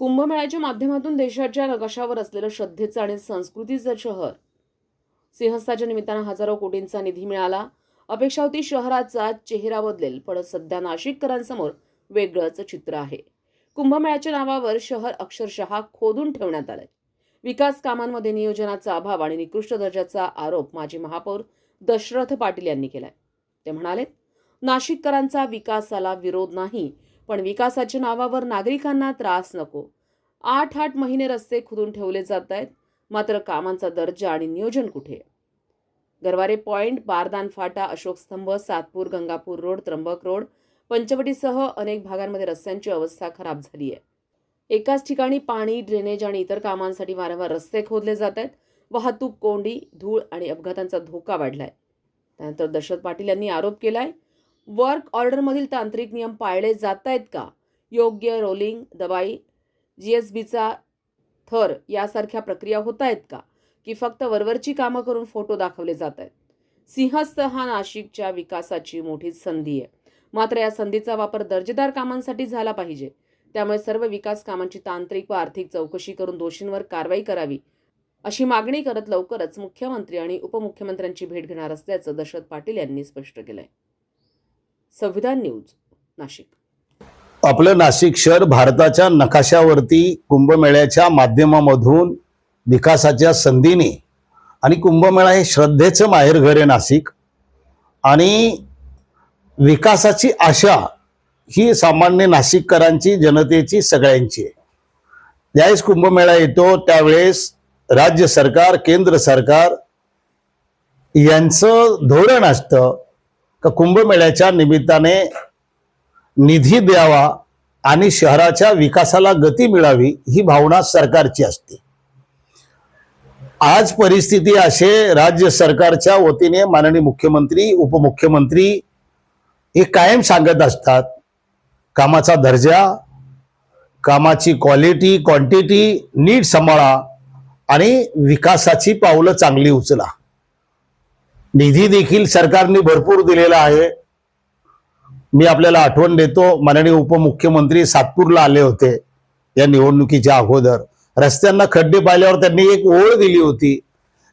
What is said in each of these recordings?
कुंभमेळ्याच्या माध्यमातून देशाच्या नकाशावर असलेलं श्रद्धेचं आणि संस्कृतीचं शहर सिंहस्थाच्या निमित्तानं हजारो कोटींचा निधी मिळाला. अपेक्षा होती शहराचा चेहरा बदलेल, पण सध्या नाशिककरांसमोर वेगळंच चित्र आहे. कुंभमेळ्याच्या नावावर शहर अक्षरशः खोदून ठेवण्यात आलंय. विकास कामांमध्ये नियोजनाचा अभाव आणि निकृष्ट दर्जाचा आरोप माजी महापौर दशरथ पाटील यांनी केलाय. ते म्हणाले, नाशिककरांचा विकासाला विरोध नाही, पण विकासाच्या नावावर नागरिकांना त्रास नको. 8 महिने रस्ते खोदून ठेवले जात आहेत, मात्र कामांचा दर्जा आणि नियोजन कुठे? गरवारे पॉइंट, बारदान फाटा, अशोक स्तंभ, सातपूर, गंगापूर रोड, त्र्यंबक रोड, पंचवटीसह अनेक भागांमध्ये रस्त्यांची अवस्था खराब झाली आहे. एकाच ठिकाणी पाणी, ड्रेनेज आणि इतर कामांसाठी वारंवार रस्ते खोदले जात आहेत. वाहतूक कोंडी, धूळ आणि अपघातांचा धोका वाढलाय. त्यानंतर दशरथ पाटील यांनी आरोप केलाय, वर्क ऑर्डरमधील तांत्रिक नियम पाळले जात आहेत का? योग्य रोलिंग, दबाई, जीएसबीचा थर यासारख्या प्रक्रिया होत आहेत का? की फक्त वरवरची कामं करून फोटो दाखवले जात आहेत? सिंहस्थ हा नाशिकच्या विकासाची मोठी संधी आहे, मात्र या संधीचा वापर दर्जेदार कामांसाठी झाला पाहिजे. त्यामुळे सर्व विकास कामांची तांत्रिक व आर्थिक चौकशी करून दोषींवर कारवाई करावी, अशी मागणी करत लवकरच मुख्यमंत्री आणि उपमुख्यमंत्र्यांची भेट घेणार असल्याचं दशरथ पाटील यांनी स्पष्ट केलंय. संविधान न्यूज, नाशिक. आपलं नाशिक शहर भारताच्या नकाशावरती कुंभमेळ्याच्या माध्यमामधून विकासाच्या संधीने, आणि कुंभमेळा हे श्रद्धेचं माहेरघर आहे नाशिक, आणि विकासाची आशा ही सामान्य नाशिककरांची, जनतेची, सगळ्यांची आहे. ज्यावेळेस कुंभमेळा येतो त्यावेळेस राज्य सरकार, केंद्र सरकार यांचं धोरण असतं का कुंभमेळ्याच्या निमित्ताने निधी द्यावा आणि शहराच्या विकासाला गती मिळावी, ही भावना सरकारची असते. आज परिस्थिती असे, राज्य सरकारच्या वतीने माननीय मुख्यमंत्री, उपमुख्यमंत्री हे कायम सांगत असतात, कामाचा दर्जा, कामाची क्वालिटी, क्वांटिटी नीट सांभाळा आणि विकासाची पावलं चांगली उचला. निधी देखील सरकारने भरपूर दिलेला आहे. मी आपल्याला आठवण देतो, माननीय उपमुख्यमंत्री सातपूरला आले होते या निवडणुकीच्या अगोदर. रस्त्यांना खड्डे पाहिल्यावर त्यांनी एक ओळ दिली होती,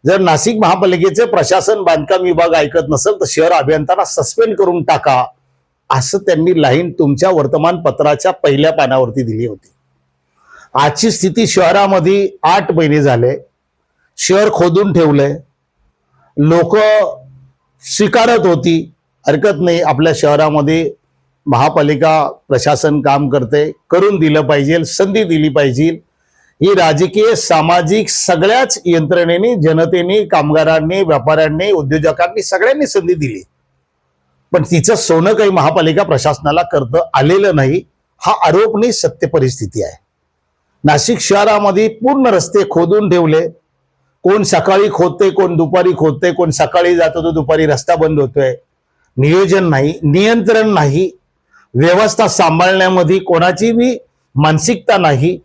जर नाशिक महापालिकेचे प्रशासन, बांधकाम विभाग ऐकत नसेल तर शहर अभियंत्यांना सस्पेंड करून टाका, असं त्यांनी लाईन तुमच्या वर्तमानपत्राच्या पहिल्या पानावरती दिली होती. आजची स्थिती शहरामध्ये 8 महिने झाले, शहर खोदून ठेवलंय. लोक स्वीकारत होती, हरकत नाही, आपल्या शहरामध्ये महापालिका प्रशासन काम करते, करून दिलं पाहिजे, संधी दिली पाहिजे. ही राजकीय, सामाजिक सगळ्याच यंत्रणेने, जनतेने, कामगारांनी, व्यापाऱ्यांनी, उद्योजकांनी सगळ्यांनी संधी दिली, पण तिचं सोनं काही महापालिका प्रशासनाला करता आलेलं नाही. हा आरोप नाही, सत्य परिस्थिती आहे. नाशिक शहरामध्ये पूर्ण रस्ते खोदून ठेवले. कोण सकाळी खोदते, कोण दुपारी खोदते, कोण सकाळी जातो तो दुपारी रस्ता बंद होतोय. नियोजन नाही, नियंत्रण नाही, व्यवस्था सांभाळण्यामध्ये कोणाची बी मानसिकता नाही.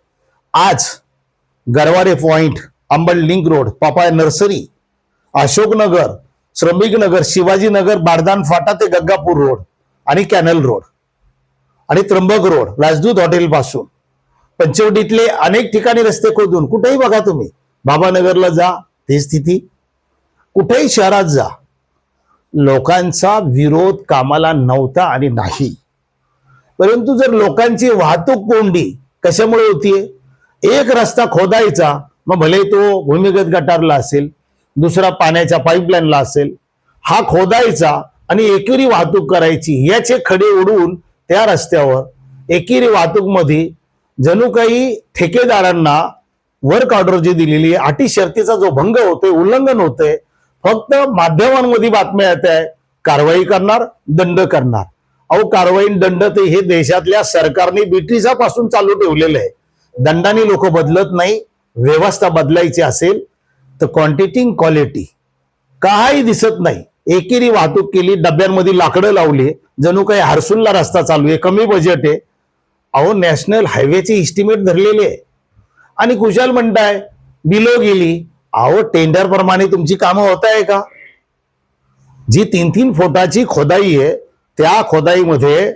आज Garware point, Ambad link road, papaya nursery, Ashoknagar, Shramiknagar, Shivajinagar, Bardan Phata ते गंगापूर रोड आणि कॅनल रोड आणि त्र्यंबक रोड, राजदूत हॉटेल पासून पंचवटीतले अनेक ठिकाणी रस्ते खोदून, कुठेही बघा तुम्ही, बाबानगरला जा, ती स्थिती, कुठेही शहरात जा, लोकांचा विरोध कामाला नव्हता आणि नाही. परंतु जर लोकांची वाहतूक कोंडी कशामुळे होतीये? एक रस्ता खोदायचा, मग भले तो भूमिगत गटारला असेल, दुसरा पाण्याच्या पाईपलाईनला असेल, हा खोदायचा आणि एकेरी वाहतूक करायची. याचे खडे उडवून त्या रस्त्यावर एकेरी वाहतूक मध्ये जणू काही ठेकेदारांना वर्क ऑर्डर जी दिलेली आहे, अटी शर्तीचा जो भंग होतोय, उल्लंघन होतंय, फक्त माध्यमांमध्ये बातम्या येत आहे, कारवाई करणार, दंड करणार. अहो, कारवाई दंड ते हे देशातल्या सरकारने ब्रिटिशापासून चालू ठेवलेलं आहे. दंडाने लोक बदलत नाही. व्यवस्था बदलायची असेल तर क्वांटिटी, क्वालिटी काही दिसत नाही. एकेरी वाहतूक केली, डब्यांमध्ये लाकडं लावली, जणू काही हरसुलला रस्ता चालू आहे, कमी बजेट आहे. अहो, नॅशनल हायवेचे इस्टिमेट धरलेले आहे आणि कुशाल म्हणताय बिलो गेली. अहो, टेंडर प्रमाणे तुमची कामं होत आहे का? जी 3-3 फुटाची खोदाई आहे, त्या खोदाईमध्ये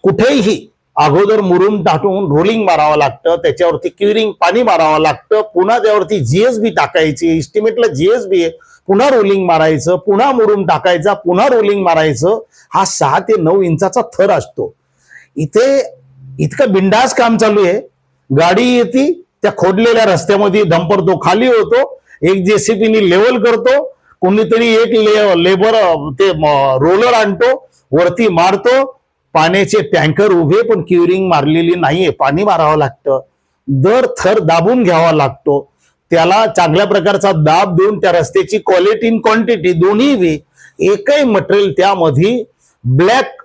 कुठेही अगोदर मुरुम टाकून रोलिंग मारावं लागतं, त्याच्यावरती क्युरिंग पाणी मारावं लागतं, पुन्हा त्यावरती जीएसबी टाकायची, इस्टिमेटला जीएसबी आहे, पुन्हा रोलिंग मारायचं, पुन्हा मुरुम टाकायचा, पुन्हा रोलिंग मारायचं. हा 6 ते 9 इंचाचा थर असतो. इथे इतकं बिंदास काम चालू आहे. गाडी येते, त्या खोदलेल्या रस्त्यामध्ये डंपर तो खाली होतो, एक जेसीबीनी लेवल करतो, कोणीतरी एक लेबर ते रोलर आणतो, वरती मारतो. पाण्याचे टँकर उभे, पण क्युरिंग मारलेली नाहीये, पाणी मारावं लागतं. दर थर दाबून घ्यावा लागतो. त्याला चांगल्या प्रकारचा दाब देऊन त्या रस्त्याची क्वालिटी इन क्वांटिटी दोन्ही वे एकही मटेरियल त्यामध्ये ब्लॅक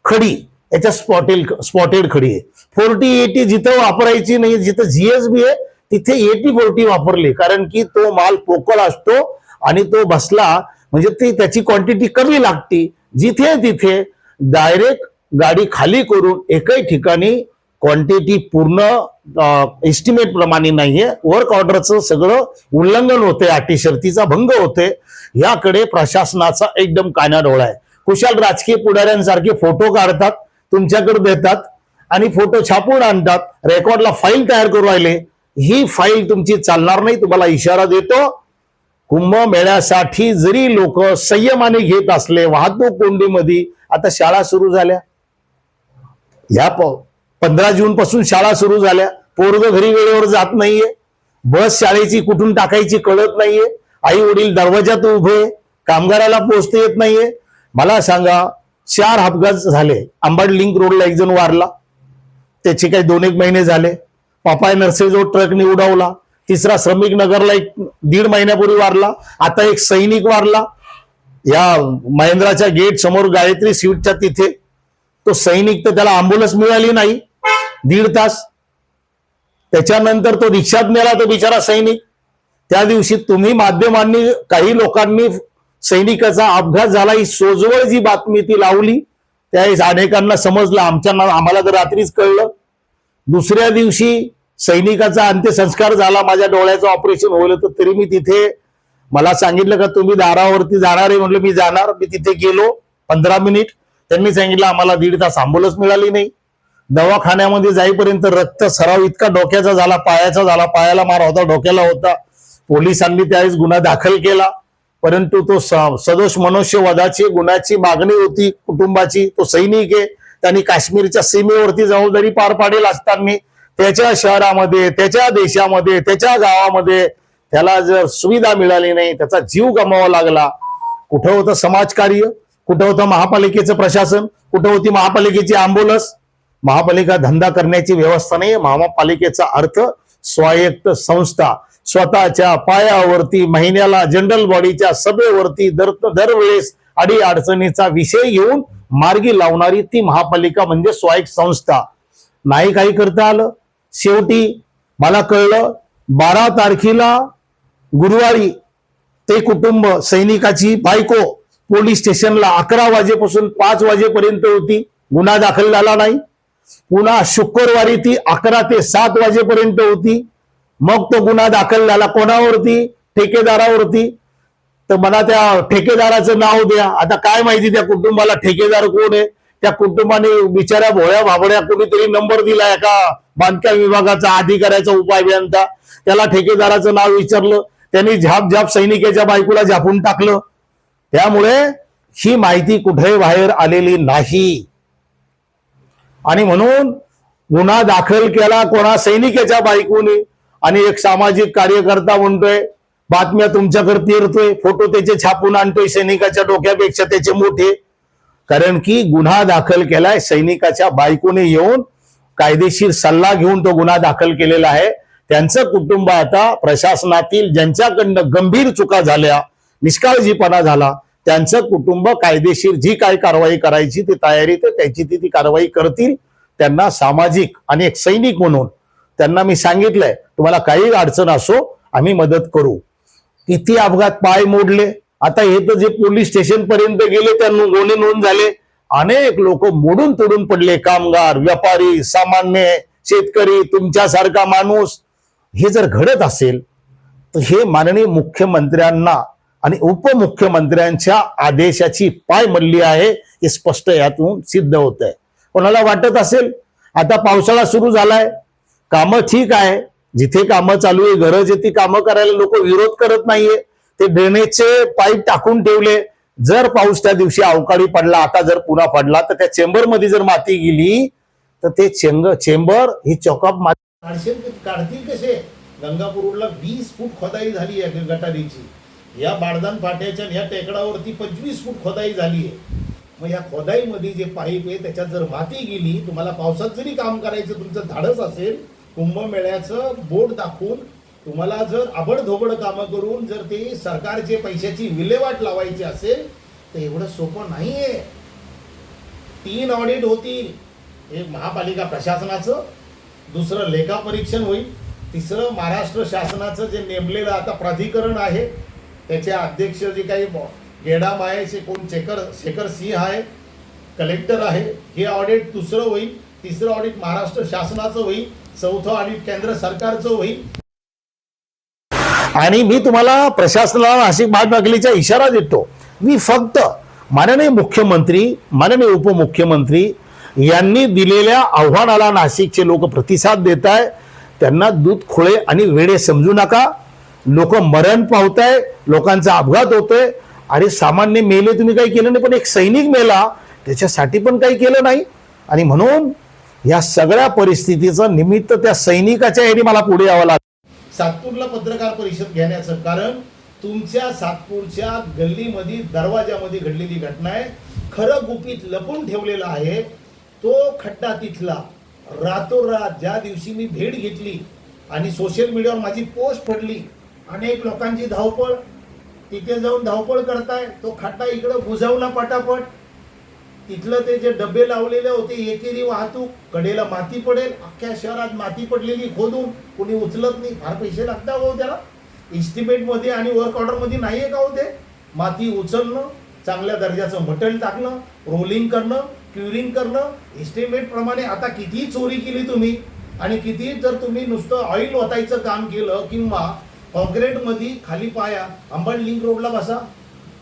खडी, याच्या स्पॉटेड खडी आहे. 40-80 जिथं वापरायची नाही, जिथं जीएसबी आहे तिथे 80-40 वापरली, कारण की तो माल पोकळ असतो आणि तो बसला म्हणजे ती त्याची क्वांटिटी कमी लागते. जिथे तिथे डायरेक्ट गाडी खाली करून एकही ठिकाणी क्वांटिटी पूर्ण एस्टिमेट प्रमाणे नाहीये, वर्क ऑर्डरचं सगळं उल्लंघन होते, अटी शर्तीचा भंग होते. याकडे प्रशासनाचा एकदम कानाडोळा आहे. कुशाल राजकीय पुढाऱ्यांसारखे फोटो काढतात, तुमच्याकडे देतात आणि फोटो छापून आणतात, रेकॉर्डला फाईल तयार करू राहिले. ही फाईल तुमची चालणार नाही, तुम्हाला इशारा देतो. कुंभमेळ्यासाठी जरी लोक संयमाने घेत असले वाहतूक कोंडीमध्ये, आता शाळा सुरू झाल्या, या 15 जून पासून शाळा सुरू झाल्या, पोरग घरी वेळेवर जात नाहीये, बस शाळेची कुठून टाकायची कळत नाहीये, आई वडील दरवाजात उभे, कामगाराला पोहोचता येत नाहीये. मला सांगा, 4 अपघात झाले. अंबाड लिंक रोडला एक जण वारला, त्याचे काही 2-1 महिने झाले. पापाय नर्सरीजवळ ट्रकने उडवला. तिसरा श्रमिक नगरला 1.5 महिन्यापूर्वी वारला. आता एक सैनिक वारला या महेंद्राच्या गेट समोर गायत्री स्वीटच्या तिथे. तो सैनिक, तर त्याला अँब्युलन्स मिळाली नाही 1.5 तास. त्याच्यानंतर तो रिक्षात नेला तो बिचारा सैनिक. त्या दिवशी तुम्ही माध्यमांनी, काही लोकांनी सैनिकाचा अपघात झाला ही सोजवळ जी बातमी ती लावली, त्यावेळेस अनेकांना समजलं, आम्हाला तर रात्रीच कळलं. दुसऱ्या दिवशी सैनिकाचा अंत्यसंस्कार झाला, माझ्या डोळ्याचं ऑपरेशन होईल, तर तरी मी तिथे, मला सांगितलं का तुम्ही दारावरती जाणार आहे, म्हटलं मी जाणार. मी तिथे गेलो 15 मिनिट. त्यांनी सांगितलं आम्हाला 1.5 तास अँब्युलन्स मिळाली नाही. दवाखान्यामध्ये जाईपर्यंत रक्त सराव इतका डोक्याचा झाला, पायाचा झाला, पायाला मार होता, डोक्याला होता. पोलिसांनी त्यावेळेस गुन्हा दाखल केला, परंतु तो सदोष मनुष्यवधाची गुन्ह्याची मागणी होती कुटुंबाची. तो सैनिक आहे, त्यांनी काश्मीरच्या सीमेवरती जबाबदारी पार पाडेल असताना त्याच्या शहरामध्ये, त्याच्या देशामध्ये, त्याच्या गावामध्ये त्याला जर सुविधा मिळाली नाही, त्याचा जीव गमावा लागला. कुठं होतं समाजकार्य, कुठं होतं महापालिकेचं प्रशासन, कुठं होती महापालिकेची अँब्युलन्स. महापालिका धंदा करण्याची व्यवस्था नाही. महापालिकेचा अर्थ स्वायत्त संस्था, स्वतःच्या पायावरती महिन्याला जनरल बॉडीच्या सभेवरती दरवेळेस अडी अडचणीचा विषय घेऊन मार्गी लावणारी ती महापालिका म्हणजे स्वायत्त संस्था. नाही काही करता आलं. शेवटी मला कळलं 12 तारखेला गुरुवारी ते कुटुंब, सैनिकाची बायको पोलीस स्टेशनला 11 वाजेपासून 5 वाजेपर्यंत होती, गुन्हा दाखल झाला नाही. पुन्हा शुक्रवारी ती 11 ते 7 वाजेपर्यंत होती, मग तो गुन्हा दाखल झाला. कोणावरती? ठेकेदारावरती. तर मला त्या ठेकेदाराचं नाव द्या. आता काय माहिती त्या कुटुंबाला ठेकेदार कोण आहे. त्या कुटुंबाने बिचाऱ्या भोळ्या भाबड्या कोणीतरी नंबर दिला एका बांधकाम विभागाचा अधिकाऱ्याचा उपाय अभियंता, त्याला ठेकेदाराचं नाव विचारलं, त्यांनी झाप सैनिकाच्या बायकोला झापून टाकलं. त्यामुळे ही माहिती कुठे बाहेर आलेली नाही आणि म्हणून गुन्हा दाखल केला कोणा सैनिकाच्या बायकोने. आणि एक सामाजिक कार्यकर्ता म्हणतोय बातम्या तुमच्याकडे पेरतोय, फोटो त्याचे छापून आणतोय, सैनिकाच्या डोक्यापेक्षा त्याचे मोठे. कारण की गुन्हा दाखल केलाय सैनिकाच्या बायकोने, येऊन कायदेशीर सल्ला घेऊन तो गुन्हा दाखल केलेला आहे. त्यांचं कुटुंब आता प्रशासनातील ज्यांच्याकडनं गंभीर चुका झाल्या, निष्काळजीपणा झाला, त्यांचं कुटुंब कायदेशीर जी काय कारवाई करायची ती तयारी ते त्याची ती कारवाई करतील. त्यांना सामाजिक आणि एक सैनिक म्हणून त्यांना मी सांगितलंय, तुम्हाला काही अडचण असो आम्ही मदत करू. किती अपघात पाय मोडले. आता हे तर जे पोलीस स्टेशन पर्यंत गेले त्या गुन्हे नोंद झाले. अनेक लोक मोडून तोडून पडले, कामगार, व्यापारी, सामान्य शेतकरी, तुमच्यासारखा माणूस. हे जर घडत असेल तर हे माननीय मुख्यमंत्र्यांना आणि उपमुख्यमंत्र्यांच्या आदेशाची पायमल्ली आहे, हे स्पष्ट यातून सिद्ध होत आहे. कोणाला वाटत असेल आता पावसाळा सुरू झालाय, कामं ठीक आहे, जिथे कामं चालू आहे, गरज आहे ती कामं करायला लोक विरोध करत नाहीये. ते ड्रेनेजचे पाईप टाकून ठेवले. जर पाऊस त्या दिवशी अवकाळी पडला, आता जर पुन्हा पडला, तर त्या चेंबरमध्ये जर माती गेली तर ते चेंबर ही चॉकअप माती काढतील कसे. गंगापूरला 20 फूट खोदाई झाली आहे गटारीची. या बाळदान फाट्याच्या या टेकडावरती 25 फूट खोदाई झाली आहे. मग या खोदाईमध्ये जे पाईप आहे त्याच्यात जर माती गेली, तुम्हाला पावसात जरी काम करायचं तुमचं धाडस असेल, कुंभमेळ्याचं बोर्ड दाखवून तुम्हाला जर आबडधोबड कामं करून जर ते सरकारचे पैशाची विल्हेवाट लावायची असेल तर एवढं सोपं नाहीये. 3 ऑडिट होतील. एक महापालिका प्रशासनाचं, दुसरं लेखापरीक्षण होईल, तिसरं महाराष्ट्र शासनाचं जे नेमलेलं आता प्राधिकरण आहे त्याचे अध्यक्ष जे काही गेडाम आहे, कोण शेखर सिंह आहे, कलेक्टर आहे, हे ऑडिट दुसरं होईल. तिसरं ऑडिट महाराष्ट्र शासनाचं होईल. चौथं ऑडिट केंद्र सरकारचं होईल. आणि मी तुम्हाला प्रशासनाला नाशिक महापालिकेचा इशारा देतो. मी फक्त माननीय मुख्यमंत्री, माननीय उपमुख्यमंत्री यांनी दिलेल्या आव्हानाला नाशिकचे लोक प्रतिसाद देत आहे. त्यांना दूध खोळे आणि वेडे समजू नका. लोक मरण पावताय, लोकांचा अपघात होतोय. आणि सामान्य मेले तुम्ही काही केलं नाही, पण एक सैनिक मेला त्याच्यासाठी पण काही केलं नाही. आणि म्हणून या सगळ्या परिस्थितीचं निमित्त त्या सैनिकाच्या याने मला पुढे यावं लागलं. सातपूरला पत्रकार परिषद घेण्याचं कारण तुमच्या सातपूरच्या गल्लीमध्ये दरवाजामध्ये घडलेली घटना आहे. खरं गुपित लपून ठेवलेला आहे. तो खड्डा तिथला रातोरात ज्या दिवशी मी भेट घेतली आणि सोशल मीडियावर माझी पोस्ट पडली, अनेक लोकांची धावपळ, तिथे जाऊन धावपळ करताय. तो खड्डा इकडं बुजावला पटापट. तिथलं ते जे डबे लावलेले होते, एकेरी वाहतूक, कडेला माती पडेल, अख्ख्या शहरात माती पडलेली खोदून कोणी उचलत नाही. फार पैसे लागतात हो त्याला. इस्टिमेटमध्ये आणि वर्क ऑर्डरमध्ये नाही आहे का हो ते. माती उचलणं, चांगल्या दर्जाचं मटेरियल टाकणं, रोलिंग करणं, क्युरिंग करणं, इस्टिमेट प्रमाणे. आता किती चोरी केली तुम्ही आणि किती जर तुम्ही नुसतं ऑइल ओतायचं काम केलं किंवा कॉन्क्रीटमध्ये खाली पाया, अंबड लिंक रोडला बसा,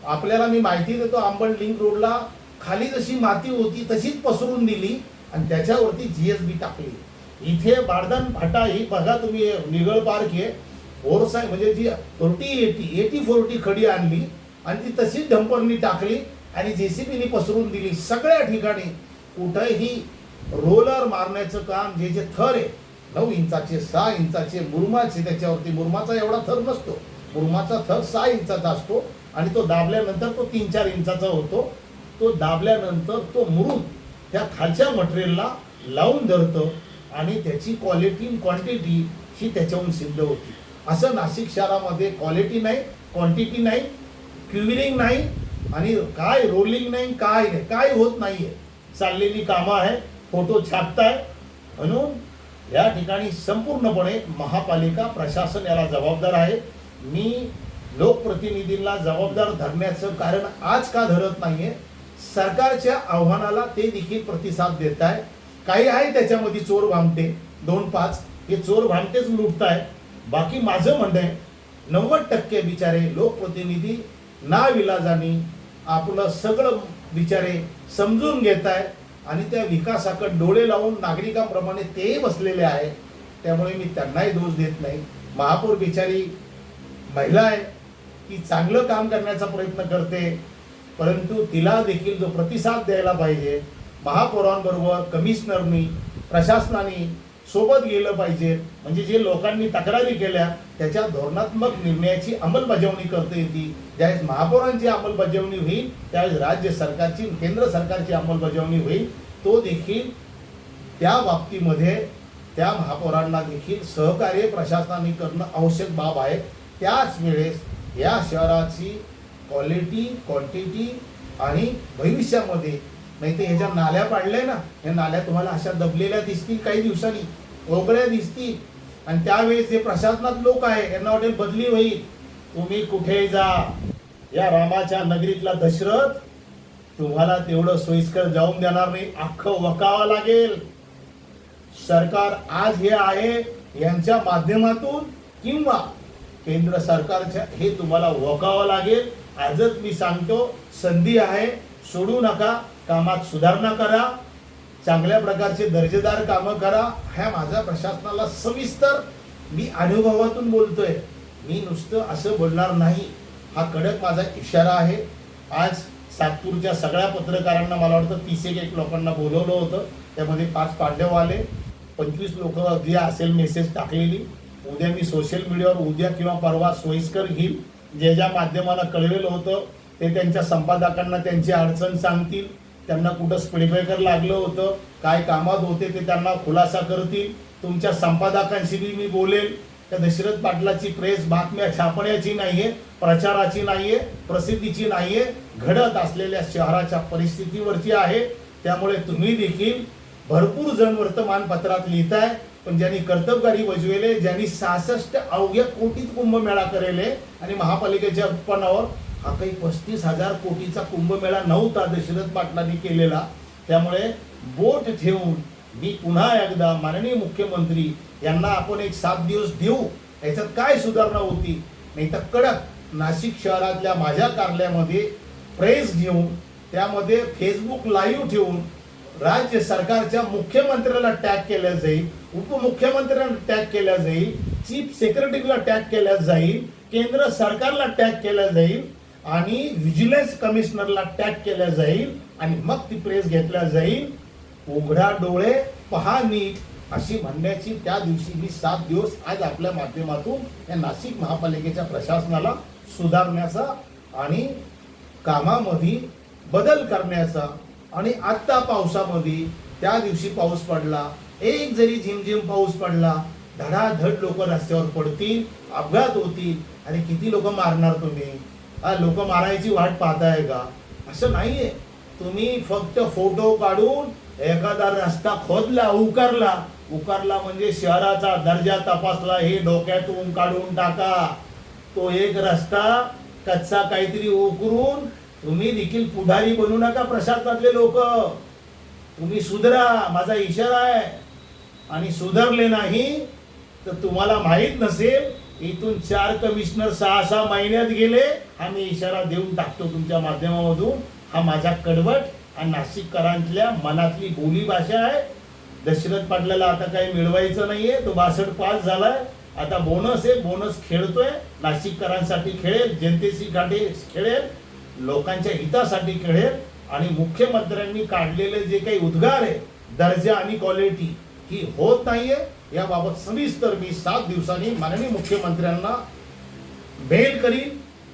आपल्याला मी माहिती देतो, अंबड लिंक रोडला खाली जशी माती होती तशीच पसरून दिली आणि त्याच्यावरती GSB टाकली. इथे बाळदान फाटा ही बघा तुम्ही, निगळ पार्क आहे, ओरसाय म्हणजे जी 40 खडी आणली आणि ती तशीच डंपरनी टाकली आणि JCBनी पसरून दिली. सगळ्या ठिकाणी कुठेही रोलर मारण्याचं काम, जे थर आहे 9 इंचाचे, 6 इंचाचे मुरुमाचे, त्याच्यावरती मुरुमाचा एवढा थर नसतो, मुरुमाचा थर 6 इंचाचा असतो आणि तो दाबल्यानंतर तो 3-4 इंचाचा होतो. तो दाबल्यानंतर तो मुरुम त्या खालच्या मटेरियलला लावून धरतं आणि त्याची क्वालिटी क्वांटिटी ही त्याच्याहून सिद्ध होती. असं नाशिक शहरामध्ये क्वालिटी नाही, क्वांटिटी नाही, क्युरिंग नाही आणि काय रोलिंग नाही, काय होत नाहीये. चाललेली कामं आहे, फोटो छापताय. म्हणून या ठिकाणी संपूर्णपणे महापालिका प्रशासन याला जबाबदार आहे. मी लोकप्रतिनिधींना जबाबदार धरण्याचं कारण आज का धरत नाहीये, सरकारच्या आव्हानाला ते देखील प्रतिसाद देत आहे. काही आहे त्याच्यामध्ये चोर भामटे 2-5, हे चोर भामटेच लुटताय. बाकी माझं म्हणणं आहे 90% बिचारे लोकप्रतिनिधी नाविलाजाने आपलं सगळं बिचारे समजून घेत आहे आणि त्या विकासाकडे डोळे लावून नागरिकांप्रमाणे ते बसलेले आहे. त्यामुळे मी त्यांनाही दोष देत नाही. महापौर बिचारी महिला आहे, ती चांगलं काम करण्याचा प्रयत्न करते, परंतु तिला देखील जो प्रतिसाद द्यायला पाहिजे, महापौरांबरोबर कमिशनरनी, प्रशासनाने सोबत गेलं पाहिजे. म्हणजे जे लोकांनी तक्रारी केल्या त्याच्या धोरणात्मक निर्णयाची अंमलबजावणी करता येते. ज्यावेळेस महापौरांची अंमलबजावणी होईल त्यावेळेस राज्य सरकारची, केंद्र सरकारची अंमलबजावणी होईल. तो देखील त्या बाबतीमध्ये त्या महापौरांना देखील सहकार्य प्रशासनाने करणं आवश्यक बाब आहे. त्याच वेळेस या शहराची क्वालिटी, क्वांटिटी आणि भविष्यामध्ये, नाही तर ह्याच्या नाल्या पाडल्या ना, ह्या नाल्या तुम्हाला अशा दबलेल्या दिसतील, काही दिवसांनी ओगळ्या दिसतील आणि त्यावेळेस जे प्रशासनात लोक आहे यांना वाटेल बदली होईल. तुम्ही कुठे जा, या रामाच्या नगरीतला दशरथ तुम्हाला तेवढं सोयीस्कर जाऊन देणार नाही, अख्खं वकावं लागेल. सरकार आज हे आहे यांच्या माध्यमातून किंवा केंद्र सरकारच्या, हे तुम्हाला वकावं लागेल. आजच मी सांगतो, संधी आहे, सोडू नका, कामात सुधारणा करा. चांगल्या प्रकारचे दर्जेदार कामं करा. ह्या माझ्या प्रशासनाला सविस्तर मी अनुभवातून बोलतोय. मी नुसतं असं बोलणार नाही. हा कडक माझा इशारा आहे. आज सातपूरच्या सगळ्या पत्रकारांना मला वाटतं 30-1 लोकांना बोलवलं होतं. त्यामध्ये 5 पांडव आले, 25 लोक जी असेल मेसेज टाकलेली. उद्या मी सोशल मीडियावर उद्या किंवा परवा सोयीस्कर घेईल. जे ज्या माध्यमाला कळलेलं होतं ते त्यांच्या संपादकांना त्यांची अडचण सांगतील. त्यांना कुठं स्पीडब्रेकर लागलं होतं, काय कामात होते ते त्यांना खुलासा करतील. तुमच्या संपादकांशी बी मी बोलेल. त्या दशरथ पाटलाची प्रेस बातम्या छापण्याची नाहीये, प्रचाराची नाहीये, प्रसिद्धीची नाहीये, घडत असलेल्या शहराच्या परिस्थितीवरची आहे. त्यामुळे तुम्ही देखील भरपूर जण वर्तमानपत्रात लिहिताय, पण ज्यांनी कर्तबगारी बजवेले, ज्यांनी 66 अवघ्या कोटीत कुंभमेळा करेले आणि महापालिकेच्या उत्पन्नावर हा काही 35,000 कोटीचा कुंभमेळा नव्हता दशरथ पाटलांनी केलेला. त्यामुळे बोट ठेवून मी पुन्हा एकदा माननीय मुख्यमंत्री यांना आपण एक 7 दिवस देऊ. याच्यात काय सुधारणा होती, नाही तर कडक नाशिक शहरातल्या माझ्या कार्यालयामध्ये प्रेस घेऊन त्यामध्ये फेसबुक लाईव्ह ठेवून राज्य सरकारच्या मुख्यमंत्र्याला टॅग केल्या जाईल, उपमुख्यमंत्र्यांना टॅग केल्या जाईल, चीफ सेक्रेटरीला टॅग केल्या जाईल, केंद्र सरकारला टॅग केल्या जाईल आणि व्हिजिलन्स कमिशनरला टॅग केल्या जाईल आणि मग ती प्रेस घेतल्या जाईल. उघडा डोळे पहा नीट अशी म्हणण्याची त्या दिवशी मी 7 दिवस आज आपल्या माध्यमातून या नाशिक महापालिकेच्या प्रशासनाला सुधारण्याचा आणि कामामध्ये बदल करण्याचा. आणि आत्ता पावसामध्ये त्या दिवशी पाऊस पडला, एक जरी झिमझिम पाऊस पडला, धडाधड लोक रस्त्यावर पडतील, अपघात होतील. आणि किती लोक मारणार तुम्ही? लोक मारायची वाट पाहताय का? असं नाहीये. तुम्ही फक्त फोटो काढून एखादा रस्ता खोदला, उकारला म्हणजे शहराचा दर्जा तपासला हे डोक्यातून काढून टाका. तो एक रस्ता कच्चा काहीतरी उकरून तुम्ही देखील पुढारी बनू नका. प्रशासनातले लोक तुम्ही सुधरा, माझा इशारा आहे. आणि सुधारले नाही तर तुम्हाला माहीत नसेल इथून 4 कमिशनर 6-6 महिन्यात गेले. हा मी इशारा देऊन टाकतो तुमच्या माध्यमामधून. हा माझा कडवट आणि नाशिककरांतल्या मनातली बोली भाषा आहे. दशरथ पाटलाला आता काही मिळवायचं नाहीये, तो 62 पास झालाय. आता बोनस आहे, बोनस खेळतोय. नाशिककरांसाठी खेळेल, जनतेसाठी खेळेल, लोकांच्या हितासाठी खेळेल. आणि मुख्यमंत्र्यांनी काढलेले जे काही उद्गार आहे दर्जा आणि क्वालिटी ही होत नाहीये. याबाबत सविस्तर मी 7 दिवसांनी माननीय मुख्यमंत्र्यांना मेल करीन,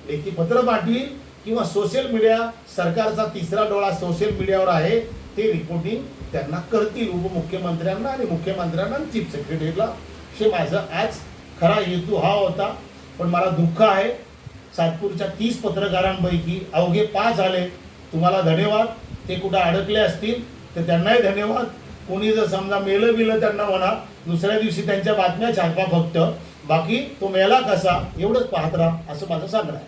लेखी पत्र पाठवीन किंवा सोशल मीडिया, सरकारचा तिसरा डोळा सोशल मीडियावर आहे, ते रिपोर्टिंग त्यांना करतील, उपमुख्यमंत्र्यांना आणि मुख्यमंत्र्यांना आणि चीफ सेक्रेटरीला. हे माझं आज खरा हेतू हा होता. पण मला दुःख आहे, सातपूरच्या 30 पत्रकारांपैकी अवघे 5 आले. तुम्हाला धन्यवाद. ते कुठं अडकले असतील तर त्यांनाही धन्यवाद. कोणी जर समजा मेलं त्यांना म्हणा, दुसऱ्या दिवशी त्यांच्या बातम्या छापा फक्त. बाकी तो मेला कसा एवढंच पाहत राहा, असं माझं सांगणं आहे.